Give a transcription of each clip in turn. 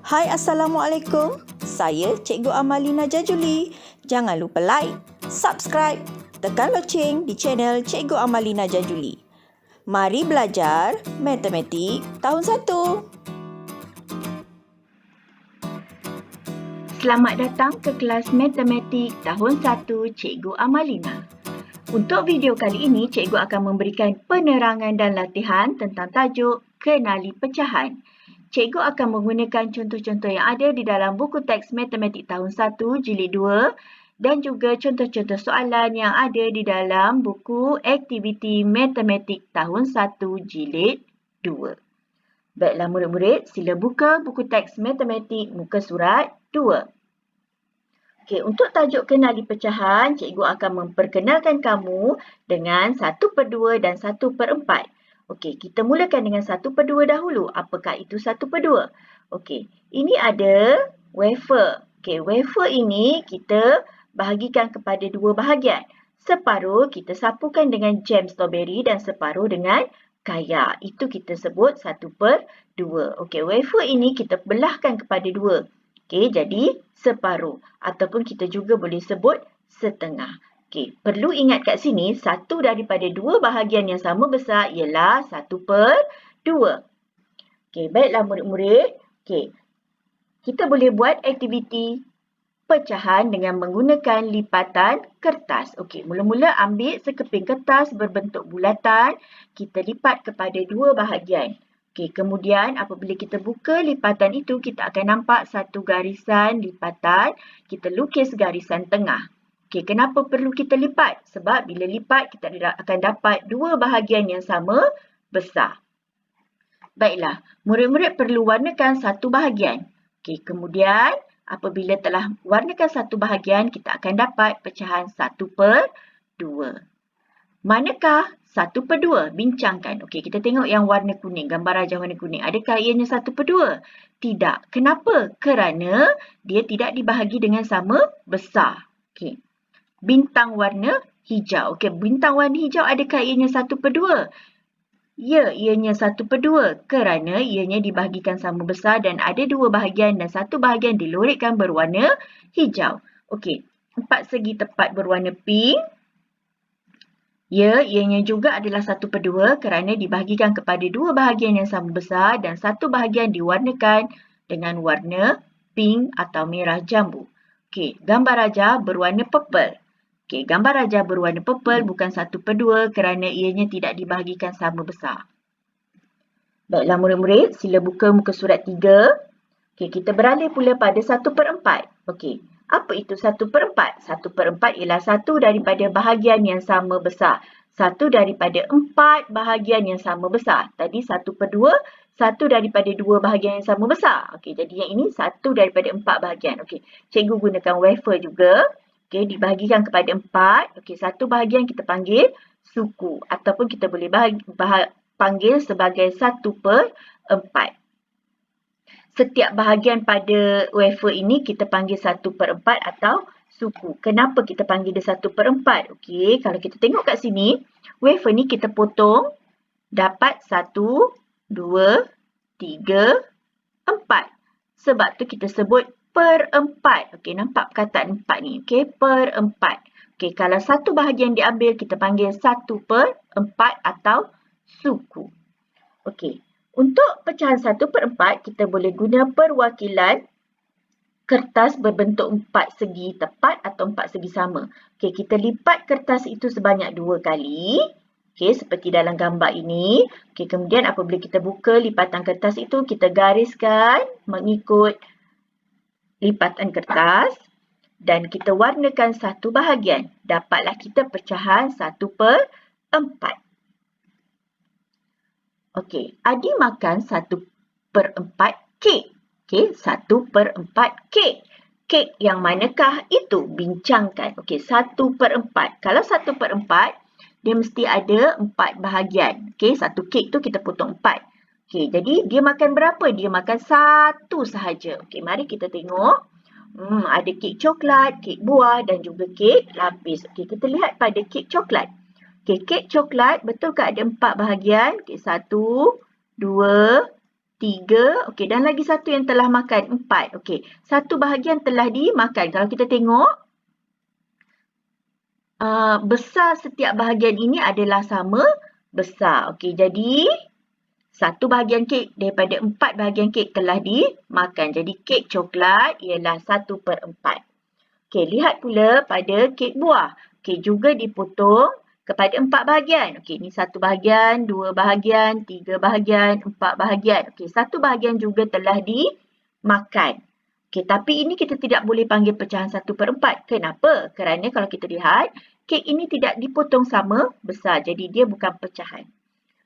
Hai, Assalamualaikum. Saya Cikgu Amalina Jajuli. Jangan lupa like, subscribe, tekan loceng di channel Cikgu Amalina Jajuli. Mari belajar Matematik tahun 1. Selamat datang ke kelas Matematik tahun 1 Cikgu Amalina. Untuk video kali ini, Cikgu akan memberikan penerangan dan latihan tentang tajuk Kenali Pecahan. Cikgu akan menggunakan contoh-contoh yang ada di dalam buku teks Matematik tahun 1 jilid 2 dan juga contoh-contoh soalan yang ada di dalam buku Aktiviti Matematik tahun 1 jilid 2. Baiklah murid-murid, sila buka buku teks matematik muka surat 2. Okey, untuk tajuk kenali pecahan, cikgu akan memperkenalkan kamu dengan 1/2 dan 1/4. Okey, kita mulakan dengan 1/2 dahulu. Apakah itu 1/2? Okey, ini ada wafer. Okey, wafer ini kita bahagikan kepada dua bahagian. Separuh kita sapukan dengan jam strawberry dan separuh dengan kaya. Itu kita sebut 1/2. Okey, wafer ini kita belahkan kepada dua. Okey, jadi separuh. Ataupun kita juga boleh sebut setengah. Okey, perlu ingat kat sini, satu daripada dua bahagian yang sama besar ialah 1/2. Okey, baiklah murid-murid. Okey, kita boleh buat aktiviti pecahan dengan menggunakan lipatan kertas. Okey, mula-mula ambil sekeping kertas berbentuk bulatan. Kita lipat kepada dua bahagian. Okey, kemudian apabila kita buka lipatan itu, kita akan nampak satu garisan lipatan. Kita lukis garisan tengah. Okey, kenapa perlu kita lipat? Sebab bila lipat, kita akan dapat dua bahagian yang sama besar. Baiklah, murid-murid perlu warnakan satu bahagian. Okey, kemudian apabila telah warnakan satu bahagian, kita akan dapat pecahan 1/2. Manakah 1/2? Bincangkan. Okey, kita tengok yang warna kuning, gambar rajah warna kuning. Adakah ianya 1/2? Tidak. Kenapa? Kerana dia tidak dibahagi dengan sama besar. Okey. Bintang warna hijau. Okey, bintang warna hijau adakah ianya 1/2? Ya, ianya 1/2 kerana ianya dibahagikan sama besar dan ada dua bahagian dan satu bahagian dilorikkan berwarna hijau. Okey, empat segi tepat berwarna pink. Ya, ianya juga adalah 1/2 kerana dibahagikan kepada dua bahagian yang sama besar dan satu bahagian diwarnakan dengan warna pink atau merah jambu. Okey, gambar rajah berwarna purple. Okey, gambar rajah berwarna purple bukan 1/2 kerana ianya tidak dibahagikan sama besar. Baiklah murid-murid, sila buka muka surat 3. Okey, kita beralih pula pada 1/4. Okey, apa itu 1/4? 1/4 ialah satu daripada bahagian yang sama besar. Satu daripada 4 bahagian yang sama besar. Tadi 1/2, satu daripada 2 bahagian yang sama besar. Okey, jadi yang ini satu daripada 4 bahagian. Okey, cikgu gunakan wafer juga. Okey, dibahagikan kepada 4. Okey, satu bahagian kita panggil suku ataupun kita boleh panggil sebagai 1/4. Setiap bahagian pada wafer ini kita panggil 1/4 atau suku. Kenapa kita panggil dia 1/4? Okey, kalau kita tengok kat sini, wafer ni kita potong dapat 1, 2, 3, 4. Sebab tu kita sebut per-4. Okey, nampak perkataan 4 ni. Okey, per-4. Okey, kalau satu bahagian diambil, kita panggil 1/4 atau suku. Okey, untuk pecahan 1/4, kita boleh guna perwakilan kertas berbentuk 4 segi tepat atau 4 segi sama. Okey, kita lipat kertas itu sebanyak 2 kali. Okey, seperti dalam gambar ini. Okey, kemudian apabila kita buka lipatan kertas itu, kita gariskan mengikut lipatan kertas dan kita warnakan satu bahagian. Dapatlah kita pecahan 1/4. Okey, Adi makan 1/4 kek. Okey, 1/4 kek. Kek yang manakah itu? Bincangkan. Okey, 1/4. Kalau 1/4, dia mesti ada 4 bahagian. Okey, satu kek tu kita potong 4. Okey, jadi dia makan berapa? Dia makan satu sahaja. Okey, mari kita tengok. Ada kek coklat, kek buah dan juga kek lapis. Okey, kita lihat pada kek coklat. Okey, kek coklat betulkah ada 4 bahagian? Okey, 1, 2, 3. Okey, dan lagi satu yang telah makan, 4. Okey, satu bahagian telah dimakan. Kalau kita tengok, besar setiap bahagian ini adalah sama besar. Okey, jadi satu bahagian kek daripada 4 bahagian kek telah dimakan. Jadi kek coklat ialah 1/4. Okey, lihat pula pada kek buah. Okey, juga dipotong kepada 4 bahagian. Okey, ini 1 bahagian, 2 bahagian, 3 bahagian, 4 bahagian. Okey, 1 bahagian juga telah dimakan. Okey, tapi ini kita tidak boleh panggil pecahan 1/4. Kenapa? Kerana kalau kita lihat, kek ini tidak dipotong sama besar. Jadi dia bukan pecahan.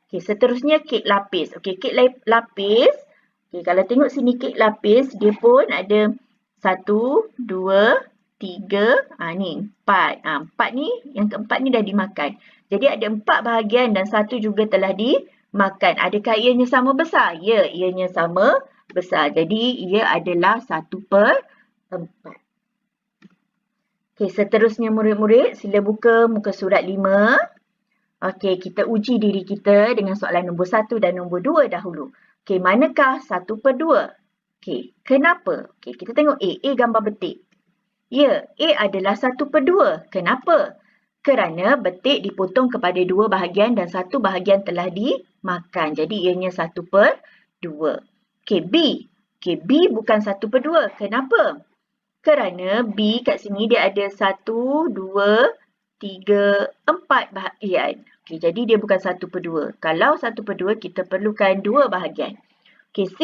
Okey, seterusnya kek lapis. Okey, kek lapis. Okey, kalau tengok sini kek lapis, dia pun ada 1, 2, 3, ni 4. 4 ni, yang keempat ni dah dimakan. Jadi ada 4 bahagian dan 1 juga telah dimakan. Adakah ianya sama besar? Ya, ianya sama besar. Jadi ia adalah 1/4. Okey, seterusnya murid-murid, sila buka muka surat 5. Okey, kita uji diri kita dengan soalan nombor 1 dan nombor 2 dahulu. Okey, manakah 1/2? Okey, kenapa? Okey, kita tengok A. A gambar betik. Ya, A adalah 1/2. Kenapa? Kerana betik dipotong kepada 2 bahagian dan 1 bahagian telah dimakan. Jadi ianya 1/2. Okey, B. Okey, B bukan 1/2. Kenapa? Kerana B kat sini dia ada 1, 2, 3, 4 bahagian. Okey, jadi dia bukan 1/2. Kalau 1/2, kita perlukan 2 bahagian. Okey, C.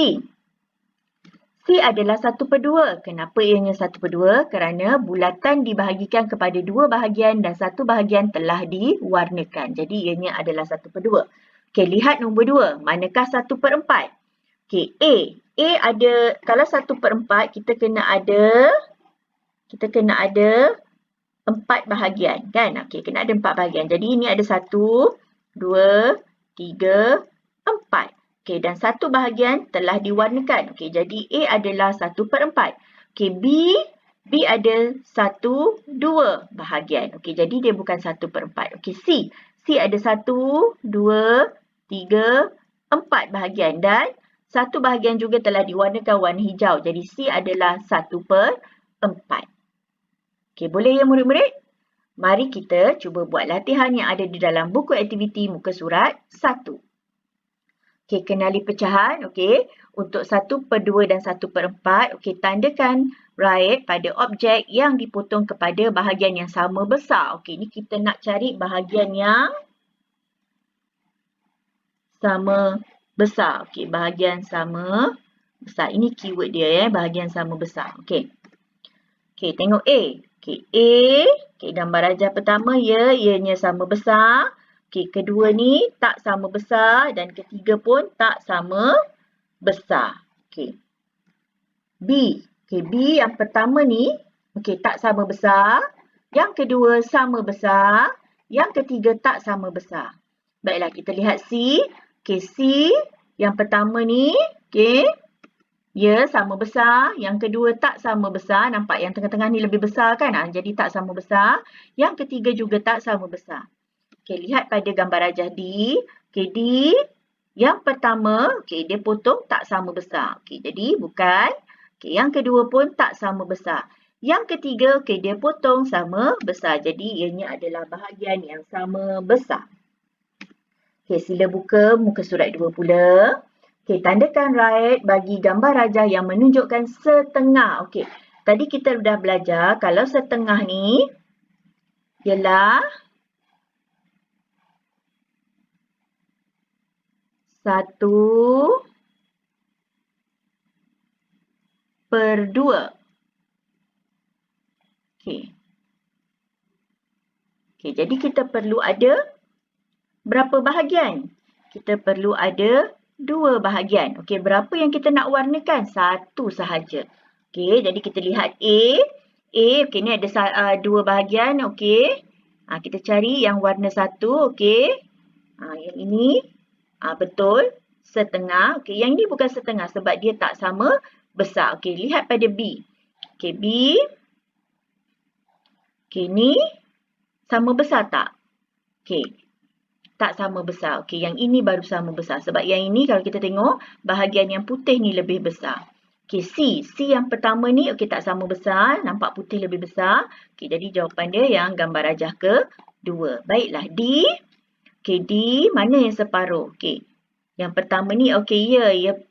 C adalah 1/2. Kenapa ianya 1/2? Kerana bulatan dibahagikan kepada 2 bahagian dan 1 bahagian telah diwarnakan. Jadi ianya adalah 1/2. Okey, lihat nombor 2. Manakah 1/4? Okey, A. A ada, kalau 1/4, kita kena ada 4 bahagian, kan? Okey, kena ada 4 bahagian. Jadi ini ada 1, 2, 3, 4. Okey, dan 1 bahagian telah diwarnakan. Okey, jadi A adalah 1/4. Okey, B ada 1, 2 bahagian. Okey, jadi dia bukan 1/4. Okey, C. C ada 1, 2, 3, 4 bahagian dan 1 bahagian juga telah diwarnakan warna hijau. Jadi C adalah 1/4. Okey, boleh ya murid-murid? Mari kita cuba buat latihan yang ada di dalam buku aktiviti muka surat 1. Okey, kenali pecahan. Okey, untuk 1/2 dan 1/4. Okey, tandakan right pada objek yang dipotong kepada bahagian yang sama besar. Okey, ni kita nak cari bahagian yang sama besar. Okey, bahagian sama besar. Ini keyword dia, bahagian sama besar. Okey. Okey, tengok A. Okey, A. Okey, gambar rajah pertama, ya, ianya sama besar. Okey, kedua ni tak sama besar dan ketiga pun tak sama besar. Okey. B. Okey, B yang pertama ni, okey, tak sama besar. Yang kedua sama besar. Yang ketiga tak sama besar. Baiklah, kita lihat C. Okey, C yang pertama ni, okey, ya, sama besar. Yang kedua tak sama besar. Nampak yang tengah-tengah ni lebih besar kan? Jadi tak sama besar. Yang ketiga juga tak sama besar. Okey, lihat pada gambar rajah D. Okey, D yang pertama, okey, dia potong tak sama besar. Okey, jadi bukan. Okey, yang kedua pun tak sama besar. Yang ketiga, okey, dia potong sama besar. Jadi ianya adalah bahagian yang sama besar. Okey, sila buka muka surat 2 pula. Okey, tandakan right bagi gambar rajah yang menunjukkan setengah. Okey, tadi kita dah belajar kalau setengah ni ialah 1/2. Okey. Okey, jadi kita perlu ada berapa bahagian? Kita perlu ada 2 bahagian. Okey, berapa yang kita nak warnakan? 1 sahaja. Okey, jadi kita lihat A. A, okey, ni ada 2 bahagian. Okey. Kita cari yang warna 1. Okey. Yang ini betul. Setengah. Okey, yang ini bukan setengah sebab dia tak sama besar. Okey, lihat pada B. Okey, B. Okey, ni sama besar tak? Okey. tak sama besar. Okey, yang ini baru sama besar. Sebab yang ini kalau kita tengok, bahagian yang putih ni lebih besar. Okey, C yang pertama ni okey tak sama besar. Nampak putih lebih besar. Okey, jadi jawapan dia yang gambar rajah kedua. Baiklah, D. Okey, D mana yang separuh? Okey. Yang pertama ni okey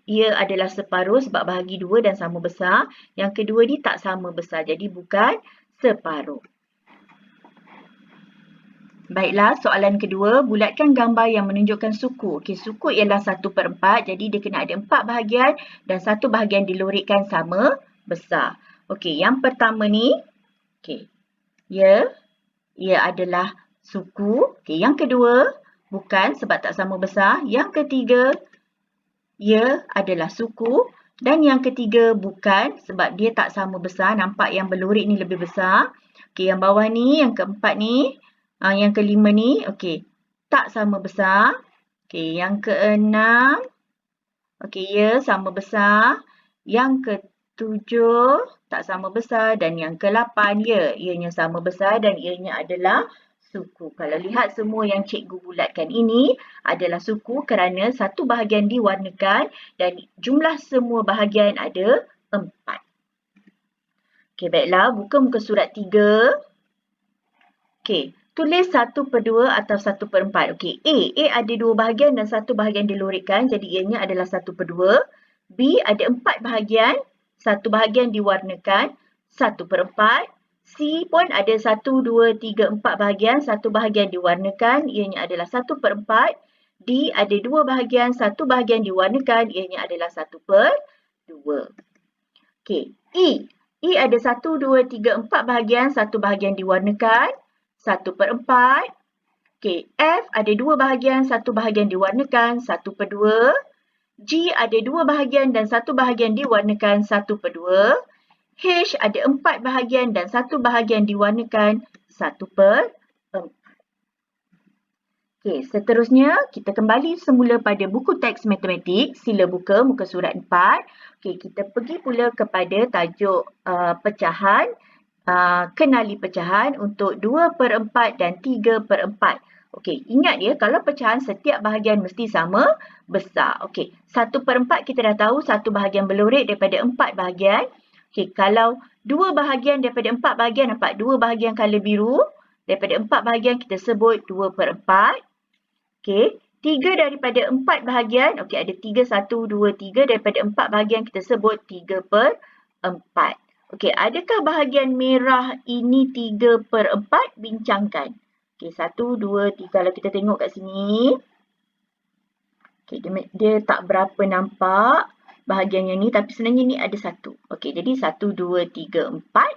ia adalah separuh sebab bahagi 2 dan sama besar. Yang kedua ni tak sama besar. Jadi bukan separuh. Baiklah, soalan kedua, bulatkan gambar yang menunjukkan suku. Okey, suku ialah 1/4, jadi dia kena ada 4 bahagian dan 1 bahagian dilorikkan sama besar. Okey, yang pertama ni, okey, ia adalah suku. Okey, yang kedua, bukan sebab tak sama besar. Yang ketiga, ia adalah suku. Dan yang ketiga, bukan sebab dia tak sama besar. Nampak yang berlorik ni lebih besar. Okey, yang bawah ni, yang keempat ni, yang kelima ni, okey, tak sama besar. Okey, yang keenam, okey, ia sama besar. Yang ketujuh, tak sama besar. Dan yang ke-8, ianya sama besar dan ianya adalah suku. Kalau lihat semua yang cikgu bulatkan ini adalah suku kerana satu bahagian diwarnakan dan jumlah semua bahagian ada 4. Okey, baiklah. Buka muka surat 3. Okey. Tulis 1/2 atau 1/4. Okey, A ada 2 bahagian dan 1 bahagian dilorikkan. Jadi ianya adalah 1/2. B ada 4 bahagian. 1 bahagian diwarnakan. 1/4. C pun ada 1, 2, 3, 4 bahagian. 1 bahagian diwarnakan. Ianya adalah 1/4. D ada 2 bahagian. 1 bahagian diwarnakan. Ianya adalah 1/2. Okey, E ada 1, 2, 3, 4 bahagian. 1 bahagian diwarnakan. 1/4. Okey, F ada 2 bahagian, 1 bahagian diwarnakan, 1/2. G ada 2 bahagian dan 1 bahagian diwarnakan, 1/2. H ada 4 bahagian dan 1 bahagian diwarnakan, 1/4. Okey, seterusnya kita kembali semula pada buku teks matematik. Sila buka muka surat 4. Okey, kita pergi pula kepada tajuk pecahan. Kenali pecahan untuk 2/4 dan 3/4. Okey, ingat ya, kalau pecahan setiap bahagian mesti sama besar. Okey, 1/4 kita dah tahu satu bahagian berlorik daripada 4 bahagian. Okey, kalau 2 bahagian daripada 4 bahagian, nampak 2 bahagian colour biru. Daripada 4 bahagian kita sebut 2/4. Okey, 3 daripada 4 bahagian. Okey, ada 3, 1, 2, 3. Daripada 4 bahagian kita sebut 3/4. Okey, adakah bahagian merah ini 3/4? Bincangkan. Okey, 1, 2, 3. Kalau kita tengok kat sini. Okey, dia tak berapa nampak bahagian yang ni. Tapi sebenarnya ni ada 1. Okey, jadi 1, 2, 3, 4.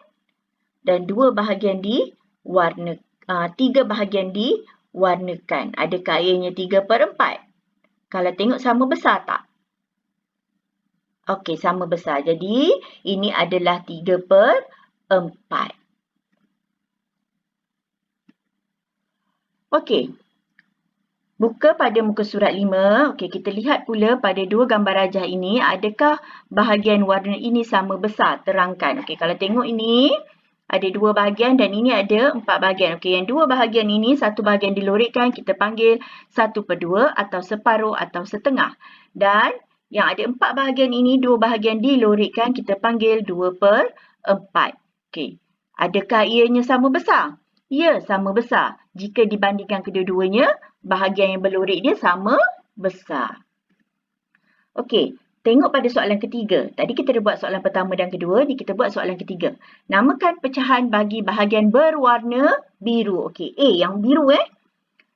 Dan 2 bahagian diwarna. 3 bahagian diwarnakan. Adakah ianya 3/4? Kalau tengok sama besar tak? Okey, sama besar. Jadi, ini adalah 3/4. Okey. Buka pada muka surat 5. Okey, kita lihat pula pada 2 gambar rajah ini, adakah bahagian warna ini sama besar? Terangkan. Okey, kalau tengok ini, ada 2 bahagian dan ini ada 4 bahagian. Okey, yang 2 bahagian ini, 1 bahagian dilorikkan, kita panggil 1/2 atau separuh atau setengah. Dan yang ada 4 bahagian ini, 2 bahagian dilorikkan, kita panggil 2/4. Okey, adakah ianya sama besar? Ya, sama besar. Jika dibandingkan kedua-duanya, bahagian yang berlorik dia sama besar. Okey, tengok pada soalan ketiga. Tadi kita dah buat soalan pertama dan kedua, ni kita buat soalan ketiga. Namakan pecahan bagi bahagian berwarna biru. Okey, A yang biru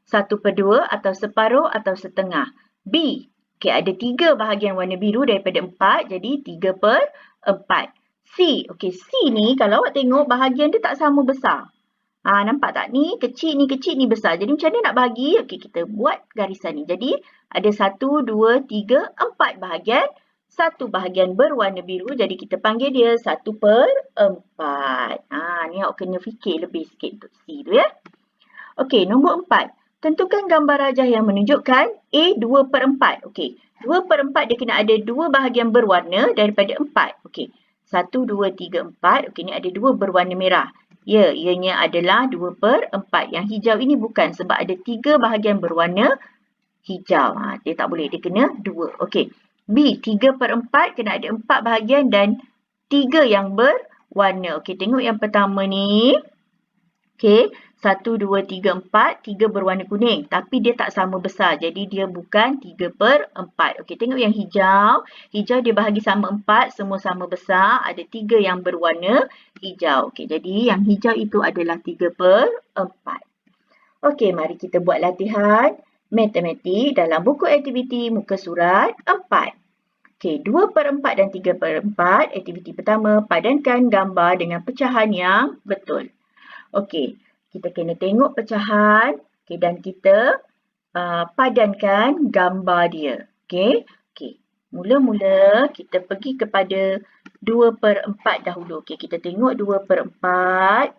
1/2 atau separuh atau setengah. B, okey, ada 3 bahagian warna biru daripada 4, jadi 3/4. C, okey, C ni kalau awak tengok bahagian dia tak sama besar. Nampak tak? Ni kecil, ni besar. Jadi macam mana nak bahagi? Okey, kita buat garisan ni. Jadi ada 1, 2, 3, 4 bahagian. 1 bahagian berwarna biru. Jadi kita panggil dia 1/4. Ni awak kena fikir lebih sikit untuk C tu ya. Okey, nombor 4. Tentukan gambar rajah yang menunjukkan A 2/4. Okey, 2/4 dia kena ada 2 bahagian berwarna daripada 4. Okey, 1, 2, 3, 4. Okey, ni ada 2 berwarna merah. Ya, ianya adalah 2/4. Yang hijau ini bukan sebab ada 3 bahagian berwarna hijau. Dia tak boleh, dia kena 2. Okey. B, 3/4 kena ada 4 bahagian dan 3 yang berwarna. Okey, tengok yang pertama ni. Okey, 1, 2, 3, 4. 3 berwarna kuning. Tapi dia tak sama besar. Jadi dia bukan 3/4. Okey, tengok yang hijau. Hijau dia bahagi sama 4. Semua sama besar. Ada 3 yang berwarna hijau. Okey, jadi yang hijau itu adalah 3/4. Okey, mari kita buat latihan matematik dalam buku aktiviti muka surat 4. Okey, 2/4 dan 3/4. Aktiviti pertama, padankan gambar dengan pecahan yang betul. Okey, kita kena tengok pecahan, okey, dan kita padankan gambar dia. Okey, mula-mula kita pergi kepada 2/4 dahulu. Okey, kita tengok 2/4.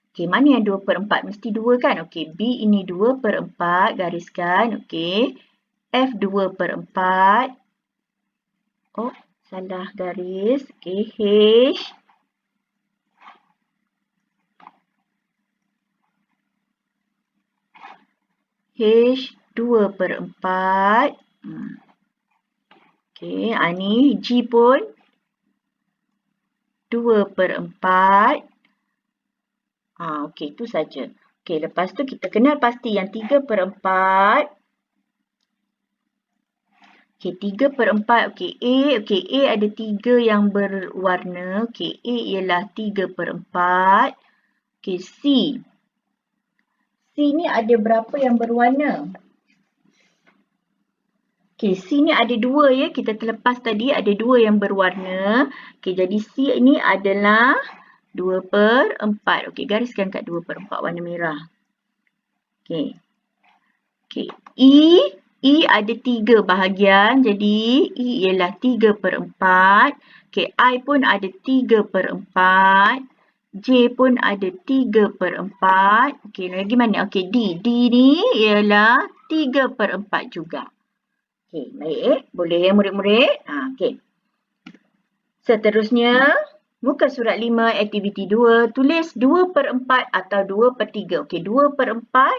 Okey, mana yang 2/4? Mesti 2 kan? Okey, B ini 2/4, gariskan. Okey, F 2/4. Oh, salah garis. Okey, H. H 2/4. Okey, ni G pun 2/4. Okey, itu saja. Okey, lepas tu kita kenal pasti yang 3/4. Okey, 3/4. Okey, A ada 3 yang berwarna. Okey, A ialah 3/4. Okey, C. C ni ada berapa yang berwarna? Okey, C ni ada 2 ya. Kita terlepas tadi ada 2 yang berwarna. Okey, jadi C ni adalah 2/4. Okey, gariskan kat 2/4 warna merah. Okey. Okey, E ada 3 bahagian. Jadi E ialah 3/4. Okey, I pun ada 3/4. J pun ada 3/4. Okey, lagi mana? Okey, D. D ni ialah 3/4 juga. Okey, baik. Boleh ya murid-murid? Okey. Seterusnya, muka surat 5, aktiviti 2. Tulis 2/4 atau 2/3. Okey, 2/4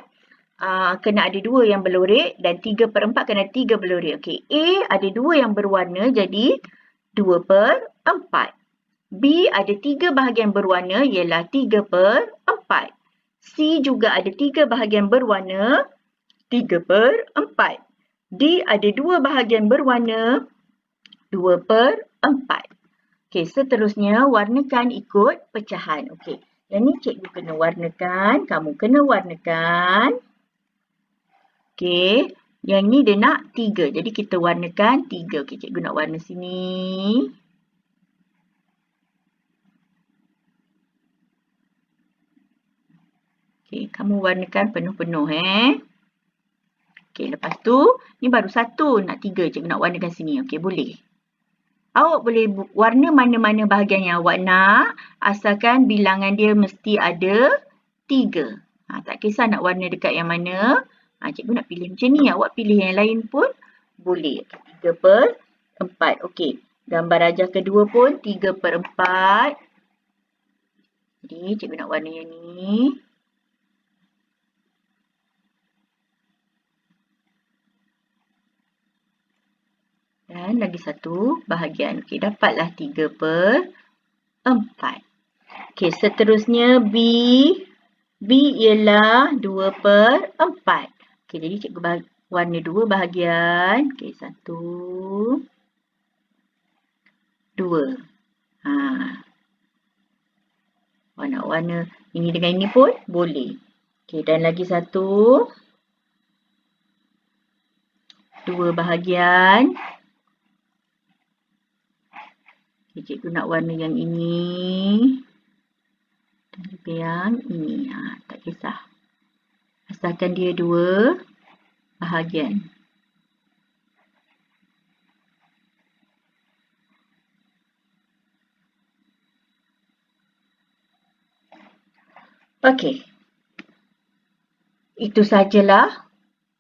kena ada 2 yang berlorek dan 3/4 kena 3 berlorek. Okey, A ada 2 yang berwarna jadi 2/4. B ada 3 bahagian berwarna ialah 3/4. C juga ada 3 bahagian berwarna 3/4. D ada 2 bahagian berwarna 2/4. Okey, seterusnya warnakan ikut pecahan. Okey, yang ni cikgu kena warnakan, kamu kena warnakan. Okey, yang ni dia nak 3. Jadi kita warnakan 3. Okey, cikgu nak warna sini. Okey, kamu warnakan penuh-penuh Okey, lepas tu ni baru 1, nak 3. Cikgu nak warnakan sini. Okey, boleh. Awak boleh warna mana-mana bahagian yang awak nak, asalkan bilangan dia mesti ada 3. Tak kisah nak warna dekat yang mana. Cikgu nak pilih macam ni. Awak pilih yang lain pun boleh. 3/4. Okey, gambar rajah kedua pun 3/4. Jadi cikgu nak warna yang ni. Dan lagi satu bahagian. Okey, dapatlah 3/4. Okey, seterusnya B. B ialah 2/4. Okey, jadi cikgu warna 2 bahagian. Okey, 1, 2. Warna-warna ini dengan ini pun boleh. Okey, dan lagi satu. 2 bahagian. Cikgu nak warna yang ini dan juga yang ini. Tak kisah. Asalkan dia 2 bahagian. Okey. Itu sajalah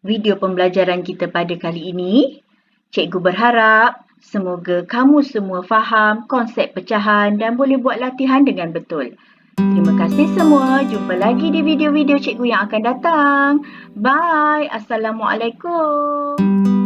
video pembelajaran kita pada kali ini. Cikgu berharap semoga kamu semua faham konsep pecahan dan boleh buat latihan dengan betul. Terima kasih semua. Jumpa lagi di video-video cikgu yang akan datang. Bye. Assalamualaikum.